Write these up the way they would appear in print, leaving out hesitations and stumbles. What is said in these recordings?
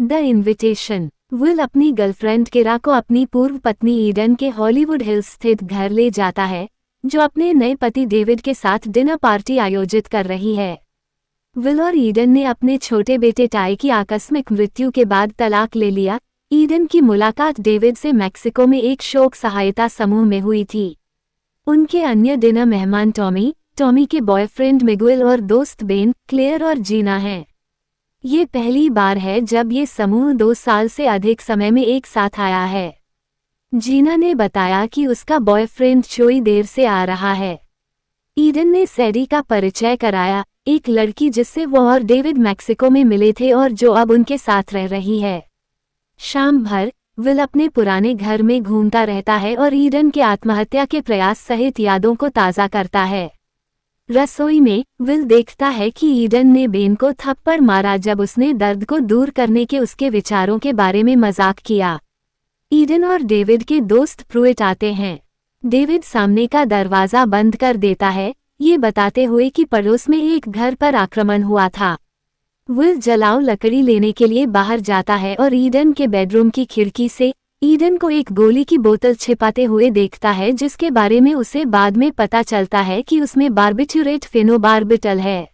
The invitation. Will अपनी girlfriend किरा को अपनी पूर्व पत्नी ईडन के हॉलीवुड हिल्स स्थित घर ले जाता है, जो अपने नए पति डेविड के साथ डिनर पार्टी आयोजित कर रही है। विल और ईडन ने अपने छोटे बेटे टाई की आकस्मिक मृत्यु के बाद तलाक ले लिया। ईडन की मुलाकात डेविड से मैक्सिको में एक शोक सहायता समूह में हुई थी। उनके अन्य डिनर मेहमान टॉमी के बॉयफ्रेंड मिगुएल और दोस्त बेन, क्लेयर और जीना हैं। ये पहली बार है जब ये समूह 2 साल से अधिक समय में एक साथ आया है। जीना ने बताया कि उसका बॉयफ्रेंड चोई देर से आ रहा है। ईडन ने सैडी का परिचय कराया, एक लड़की जिससे वो और डेविड मैक्सिको में मिले थे और जो अब उनके साथ रह रही है। शाम भर विल अपने पुराने घर में घूमता रहता है और ईडन के आत्महत्या के प्रयास सहित यादों को ताज़ा करता है। रसोई में विल देखता है कि ईडन ने बेन को थप्पड़ मारा जब उसने दर्द को दूर करने के उसके विचारों के बारे में मजाक किया। ईडन और डेविड के दोस्त प्रूइट आते हैं। डेविड सामने का दरवाज़ा बंद कर देता है, ये बताते हुए कि पड़ोस में एक घर पर आक्रमण हुआ था। विल जलाऊ लकड़ी लेने के लिए बाहर जाता है और ईडन के बेडरूम की खिड़की से ईडन को एक गोली की बोतल छिपाते हुए देखता है, जिसके बारे में उसे बाद में पता चलता है कि उसमें बार्बिट्यूरेट फेनोबार्बिटल है।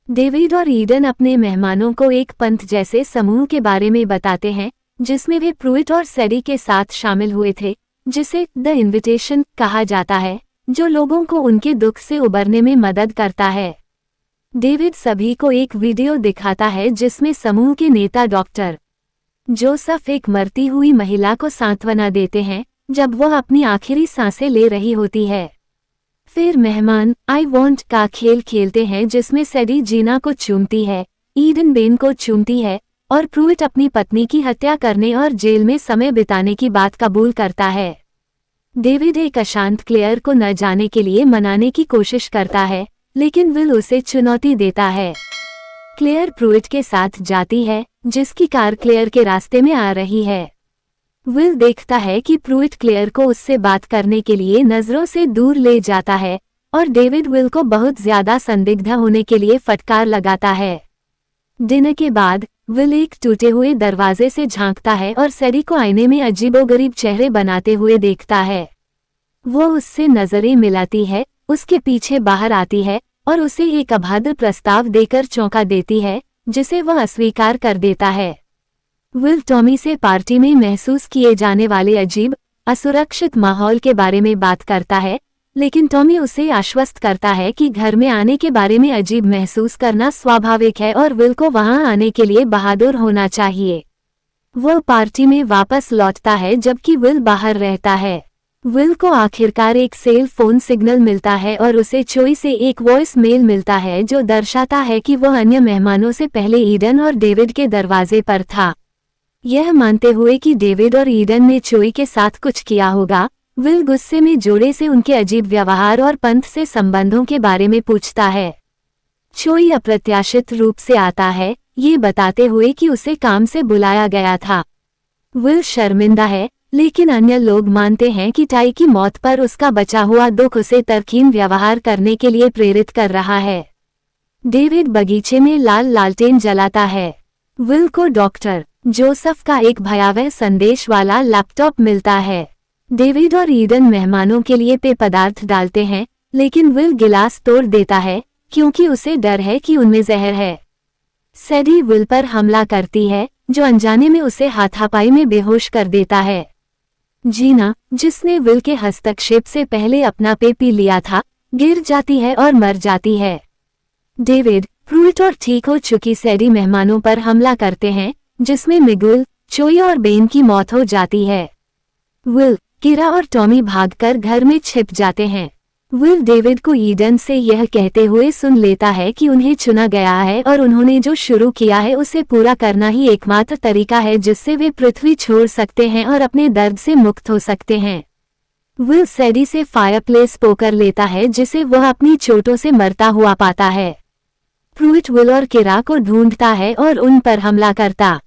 डेविड और ईडन अपने मेहमानों को एक पंथ जैसे समूह के बारे में बताते हैं, जिसमें वे प्रूइट और सैडी के साथ शामिल हुए थे, जिसे द इनविटेशन कहा जाता है, जो लोगों को उनके दुख से उबरने में मदद करता है। डेविड सभी को एक वीडियो दिखाता है जिसमें समूह के नेता डॉक्टर जोसेफ एक मरती हुई महिला को सांत्वना देते हैं जब वह अपनी आखिरी सांसें ले रही होती है। फिर मेहमान आई वॉन्ट का खेल खेलते हैं, जिसमें सैडी जीना को चूमती है, ईडन बेन को चूमती है और प्रूइट अपनी पत्नी की हत्या करने और जेल में समय बिताने की बात कबूल करता है। डेविड एक अशांत क्लेयर को न जाने के लिए मनाने की कोशिश करता है, लेकिन विल उसे चुनौती देता है। क्लेयर प्रूइट के साथ जाती है, जिसकी कार क्लेयर के रास्ते में आ रही है। विल देखता है कि प्रूइट क्लेयर को उससे बात करने के लिए नजरों से दूर ले जाता है और डेविड विल को बहुत ज्यादा संदिग्ध होने के लिए फटकार लगाता है। डिनर के बाद विल एक टूटे हुए दरवाजे से झांकता है और सैडी को आईने में अजीबोगरीब चेहरे बनाते हुए देखता है। वो उससे नजरें मिलाती है, उसके पीछे बाहर आती है और उसे एक अभद्र प्रस्ताव देकर चौंका देती है, जिसे वह अस्वीकार कर देता है। विल टॉमी से पार्टी में महसूस किए जाने वाले अजीब, असुरक्षित माहौल के बारे में बात करता है, लेकिन टॉमी उसे आश्वस्त करता है कि घर में आने के बारे में अजीब महसूस करना स्वाभाविक है और विल को वहां आने के लिए बहादुर होना चाहिए। वह पार्टी में वापस लौटता है जबकि विल बाहर रहता है। विल को आखिरकार एक सेल फोन सिग्नल मिलता है और उसे चोई से एक वॉइस मेल मिलता है जो दर्शाता है कि वह अन्य मेहमानों से पहले ईडन और डेविड के दरवाजे पर था। यह मानते हुए कि डेविड और ईडन ने चोई के साथ कुछ किया होगा, विल गुस्से में जोड़े से उनके अजीब व्यवहार और पंथ से संबंधों के बारे में पूछता है। चोई अप्रत्याशित रूप से आता है, ये बताते हुए कि उसे काम से बुलाया गया था। विल शर्मिंदा है, लेकिन अन्य लोग मानते हैं कि टाई की मौत पर उसका बचा हुआ दुख उसे तरकीन व्यवहार करने के लिए प्रेरित कर रहा है। डेविड बगीचे में लाल लालटेन जलाता है। विल को डॉक्टर जोसेफ का एक भयावह संदेश वाला लैपटॉप मिलता है। डेविड और ईडन मेहमानों के लिए पेय पदार्थ डालते हैं, लेकिन विल गिलास तोड़ देता है क्योंकि उसे डर है कि उनमें जहर है। सैडी विल पर हमला करती है, जो अनजाने में उसे हाथापाई में बेहोश कर देता है। जीना, जिसने विल के हस्तक्षेप से पहले अपना पेय पी लिया था, गिर जाती है और मर जाती है। डेविड, प्रूइट और ठीक हो चुकी सैडी मेहमानों पर हमला करते हैं, जिसमें मिगुएल, चोई और बेन की मौत हो जाती है। विल, किरा और टॉमी भागकर घर में छिप जाते हैं। विल डेविड को ईडन से यह कहते हुए सुन लेता है कि उन्हें चुना गया है और उन्होंने जो शुरू किया है उसे पूरा करना ही एकमात्र तरीका है जिससे वे पृथ्वी छोड़ सकते हैं और अपने दर्द से मुक्त हो सकते हैं। विल सैडी से फायरप्लेस पोकर लेता है, जिसे वह अपनी चोटों से मरता हुआ पाता है। प्रूइट विल और किरा को ढूंढता है और उन पर हमला करता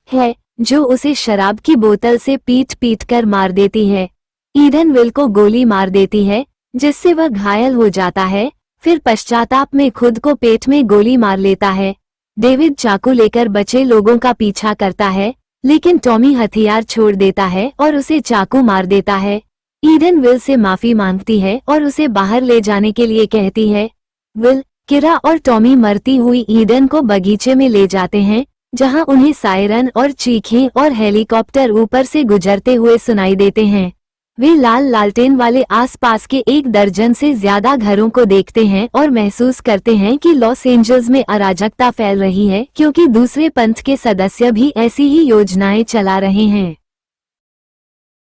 है, जो उसे शराब की बोतल से पीट पीट कर मार देती है। ईडन विल को गोली मार देती है, जिससे वह घायल हो जाता है, फिर पश्चाताप में खुद को पेट में गोली मार लेता है। डेविड चाकू लेकर बचे लोगों का पीछा करता है, लेकिन टॉमी हथियार छोड़ देता है और उसे चाकू मार देता है। ईडन विल से माफी मांगती है और उसे बाहर ले जाने के लिए कहती है। विल, किरा और टॉमी मरती हुई ईडन को बगीचे में ले जाते हैं, जहां उन्हें सायरन और चीखें और हेलीकॉप्टर ऊपर से गुजरते हुए सुनाई देते हैं। वे लाल लालटेन वाले आसपास के 1 दर्जन से ज्यादा घरों को देखते हैं और महसूस करते हैं कि लॉस एंजल्स में अराजकता फैल रही है, क्योंकि दूसरे पंथ के सदस्य भी ऐसी ही योजनाएं चला रहे हैं।